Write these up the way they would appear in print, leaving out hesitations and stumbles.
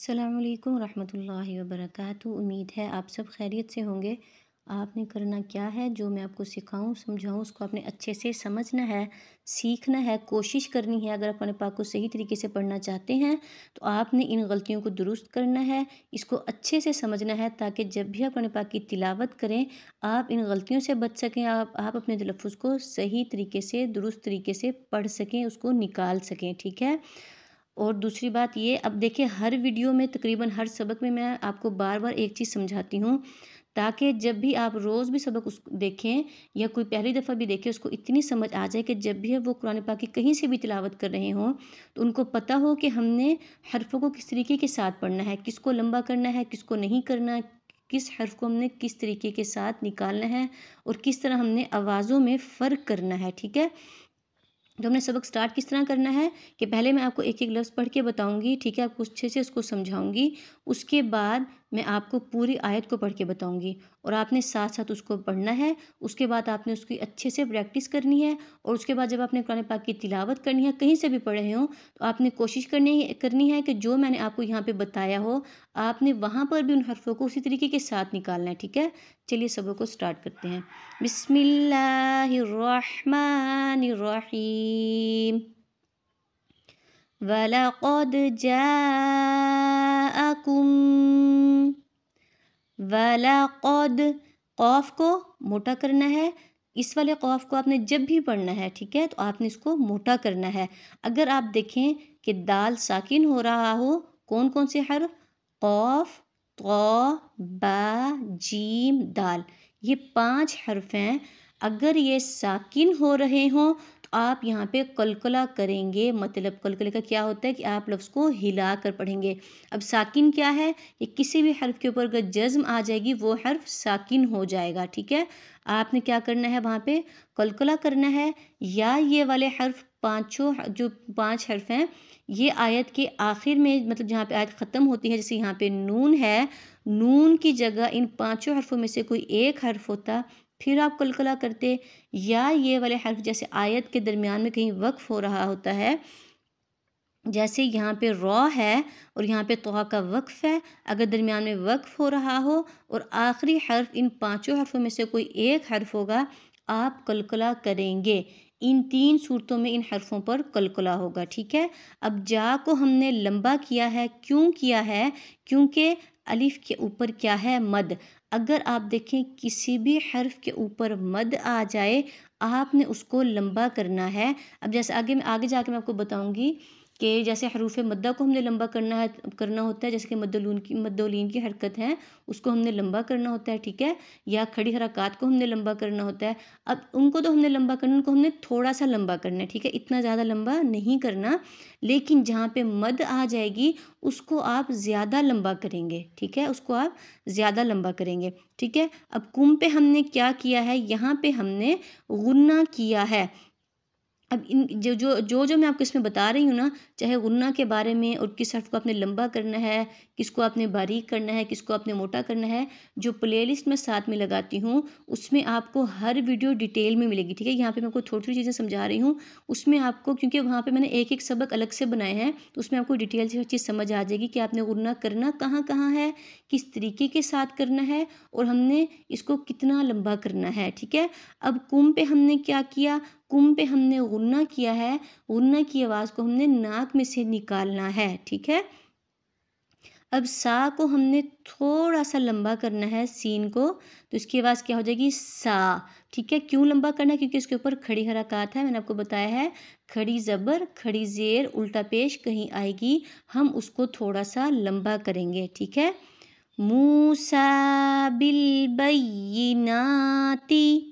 अस्सलाम वालेकुम रहमतुल्लाहि व बरकातुहू। उम्मीद है आप सब खैरियत से होंगे। आपने करना क्या है, जो मैं आपको सिखाऊं समझाऊं उसको आपने अच्छे से समझना है, सीखना है, कोशिश करनी है। अगर आप कुरान पाक को सही तरीके से पढ़ना चाहते हैं तो आपने इन गलतियों को दुरुस्त करना है, इसको अच्छे से समझना है ताकि जब भी आप कुरान पाक की तिलावत करें आप इन गलतियों से बच सकें, आप अपने तलफ़्फ़ुज़ को सही तरीके से दुरुस्त तरीके से पढ़ सकें, उसको निकाल सकें। ठीक है। और दूसरी बात ये, अब देखिए हर वीडियो में तकरीबन हर सबक में मैं आपको बार बार एक चीज़ समझाती हूँ ताकि जब भी आप रोज़ भी सबक उस देखें या कोई पहली दफ़ा भी देखे उसको इतनी समझ आ जाए कि जब भी वो कुरान पाक की कहीं से भी तिलावत कर रहे हों तो उनको पता हो कि हमने हरफ़ों को किस तरीके के साथ पढ़ना है, किसको लंबा करना है, किसको नहीं करना, किस हर्फ़ को हमने किस तरीके के साथ निकालना है और किस तरह हमने आवाज़ों में फ़र्क करना है। ठीक है। तो हमने सबक स्टार्ट किस तरह करना है कि पहले मैं आपको एक एक लफ्ज़ पढ़ के बताऊंगी। ठीक है। आपको अच्छे से उसको समझाऊंगी। उसके बाद मैं आपको पूरी आयत को पढ़ के बताऊंगी और आपने साथ साथ उसको पढ़ना है। उसके बाद आपने उसकी अच्छे से प्रैक्टिस करनी है और उसके बाद जब आपने कुरान पाक की तिलावत करनी है, कहीं से भी पढ़े हों, तो आपने कोशिश करनी है कि जो मैंने आपको यहाँ पे बताया हो आपने वहाँ पर भी उन हरफ़ों को उसी तरीके के साथ निकालना है। ठीक है। चलिए सबक को स्टार्ट करते हैं। बिस्मिल्लाहिर्रहमानिर्रहीम। वलक़द जाअकुम। वलक़द, क़ाफ को मोटा करना है। इस वाले क़ाफ को आपने जब भी पढ़ना है, ठीक है, तो आपने इसको मोटा करना है। अगर आप देखें कि दाल साकिन हो रहा हो, कौन कौन से हर्फ, क़ाफ, ता, बा, जीम, दाल, ये 5 हर्फ हैं। अगर ये साकिन हो रहे हों तो आप यहाँ पे कलकला करेंगे। मतलब कलकले का क्या होता है कि आप लफ्ज़ को हिला कर पढ़ेंगे। अब साकिन क्या है, ये किसी भी हर्फ के ऊपर अगर जज़्म आ जाएगी वो हर्फ साकिन हो जाएगा। ठीक है। आपने क्या करना है, वहाँ पे कलकला करना है। या ये वाले हर्फ पाँचों जो 5 हर्फ हैं ये आयत के आखिर में, मतलब जहाँ पे आयत ख़त्म होती है, जैसे यहाँ पे नून है, नून की जगह इन 5 हर्फों में से कोई एक हर्फ होता, फिर आप कलकला करते। या ये वाले हर्फ जैसे आयत के दरमियान में कहीं वक्फ हो रहा होता है, जैसे यहाँ पे रॉ है और यहाँ पे तोहा का वक्फ है, अगर दरमियान में वक्फ हो रहा हो और आखिरी हर्फ इन 5 हर्फों में से कोई एक हर्फ होगा, आप कलकला करेंगे। इन 3 सूरतों में इन हर्फों पर कलकला होगा। ठीक है। अब जा को हमने लंबा किया है, क्यों किया है, क्योंकि अलिफ के ऊपर क्या है, मद। अगर आप देखें किसी भी हर्फ के ऊपर मद आ जाए आपने उसको लंबा करना है। अब जैसे आगे जाके मैं आपको बताऊंगी कि जैसे हरूफ मद्दा को हमने लंबा करना होता है, जैसे कि मद्दोलीन की हरकत है उसको हमने लंबा करना होता है। ठीक है। या खड़ी हरकत को हमने लंबा करना होता है। अब उनको तो हमने लंबा करना, उनको हमने थोड़ा सा लंबा करना है। ठीक है। इतना ज़्यादा लंबा नहीं करना, लेकिन जहाँ पे मद आ जाएगी उसको आप ज़्यादा लंबा करेंगे। ठीक है। उसको आप ज़्यादा लंबा करेंगे। ठीक है। अब कुम पे हमने क्या किया है, यहाँ पे हमने गुन्ना किया है। अब इन जो मैं आपको इसमें बता रही हूँ ना, चाहे गुन्ना के बारे में और किस हर्फ को आपने लंबा करना है, किसको आपने बारीक करना है, किसको आपने मोटा करना है, जो प्लेलिस्ट में साथ में लगाती हूँ उसमें आपको हर वीडियो डिटेल में मिलेगी। ठीक है। यहाँ पे मैं आपको थोड़ी थोड़ी चीज़ें समझा रही हूँ, उसमें आपको, क्योंकि वहाँ पे मैंने एक एक सबक अलग से बनाए हैं, तो उसमें आपको डिटेल से हर चीज़ समझ आ जाएगी कि आपने गुन्ना करना कहाँ कहाँ है, किस तरीके के साथ करना है और हमने इसको कितना लंबा करना है। ठीक है। अब कुम पे हमने क्या किया, कुम पे हमने गुन्ना किया है। गुन्ना की आवाज़ को हमने नाक में से निकालना है। ठीक है। अब सा को हमने थोड़ा सा लंबा करना है, सीन को, तो इसकी आवाज़ क्या हो जाएगी, सा। ठीक है। क्यों लंबा करना है, क्योंकि इसके ऊपर खड़ी हरकत है, मैंने आपको बताया है। खड़ी ज़बर, खड़ी ज़ेर, उल्टा पेश कहीं आएगी, हम उसको थोड़ा सा लंबा करेंगे। ठीक है। मूसा बिल बय्यिनाती,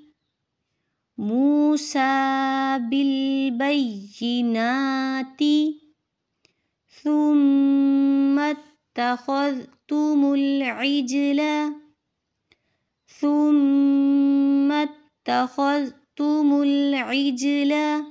मूसा बिल बय्यिनाती सुम्मा इत्तख़ज़्तुमुल इज्ला, सुम्मा इत्तख़ज़्तुमुल इज्ला।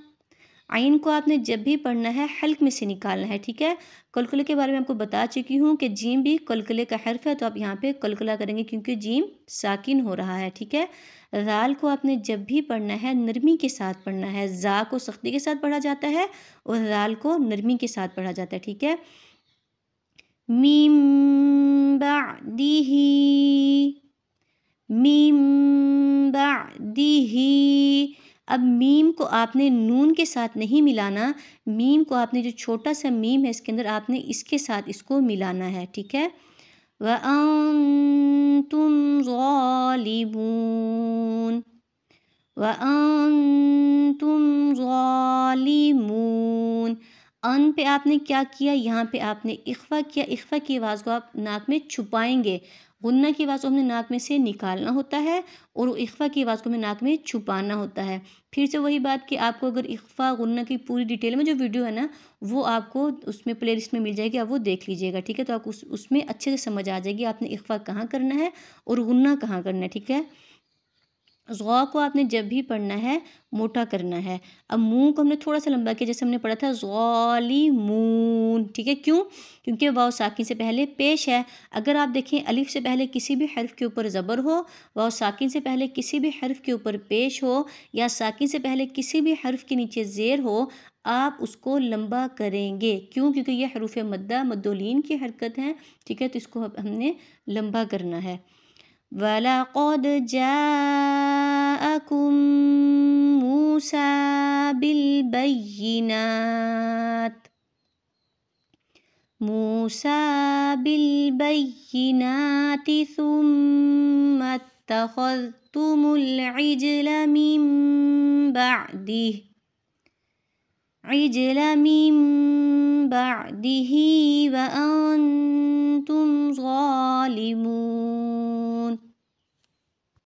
आइन को आपने जब भी पढ़ना है हल्क में से निकालना है। ठीक है। कलकले के बारे में आपको बता चुकी हूँ कि जीम भी कलकले का हर्फ है, तो आप यहाँ पे कलकला करेंगे क्योंकि जीम साकिन हो रहा है। ठीक है। राल को आपने जब भी पढ़ना है नरमी के साथ पढ़ना है। जा को सख्ती के साथ पढ़ा जाता है और राल को नरमी के साथ पढ़ा जाता है। ठीक है। من بعده من بعده۔ اب میم کو آپ نے نون کے ساتھ نہیں ملانا، میم کو آپ نے جو چھوٹا سا میم ہے اس کے اندر آپ نے اس کے ساتھ اس کو ملانا ہے، ٹھیک ہے۔ وَأَنْتُمْ ظَالِمُونَ وَأَنْتُمْ ظَالِمُونَ۔ ان پہ آپ نے کیا کیا، یہاں پہ آپ نے اخفا کیا، اخفا کی آواز کو آپ ناک میں چھپائیں گے، غنہ کی آواز کو ہم نے ناک میں سے نکالنا ہوتا ہے اور اخفا کی آواز کو ہمیں ناک میں چھپانا ہوتا ہے۔ پھر سے وہی بات کہ آپ کو اگر اخفا غنہ کی پوری ڈیٹیل میں جو ویڈیو ہے نا وہ آپ کو اس میں پلے لسٹ میں مل جائے گی، آپ وہ دیکھ لیجیے گا، ٹھیک ہے۔ تو آپ اس میں اچھے سے سمجھ آ جائے گی آپ نے اخفا کہاں کرنا ہے اور غنہ کہاں کرنا ہے، ٹھیک ہے۔ غا کو آپ نے جب بھی پڑھنا ہے موٹا کرنا ہے۔ اب منہ کو ہم نے تھوڑا سا لمبا کیا، جیسے ہم نے پڑھا تھا ظالمون، ٹھیک ہے۔ کیوں؟ کیونکہ واو ساکن سے پہلے پیش ہے۔ اگر آپ دیکھیں الف سے پہلے کسی بھی حرف کے اوپر زبر ہو، واو ساکن سے پہلے کسی بھی حرف کے اوپر پیش ہو، یا ساکن سے پہلے کسی بھی حرف کے نیچے زیر ہو، آپ اس کو لمبا کریں گے۔ کیوں؟ کیونکہ یہ حروف مدہ مدولین کی حرکت ہیں، ٹھیک ہے۔ تو اس کو ہم نے لمبا کرنا ہے۔ وَلَقَدْ جَاءَكُم مُوسَى بِالْبَيِّنَاتِ ثُمَّ اتَّخَذْتُمُ الْعِجْلَ مِن بَعْدِهِ وَأَنْتُمْ ظَالِمُونَ۔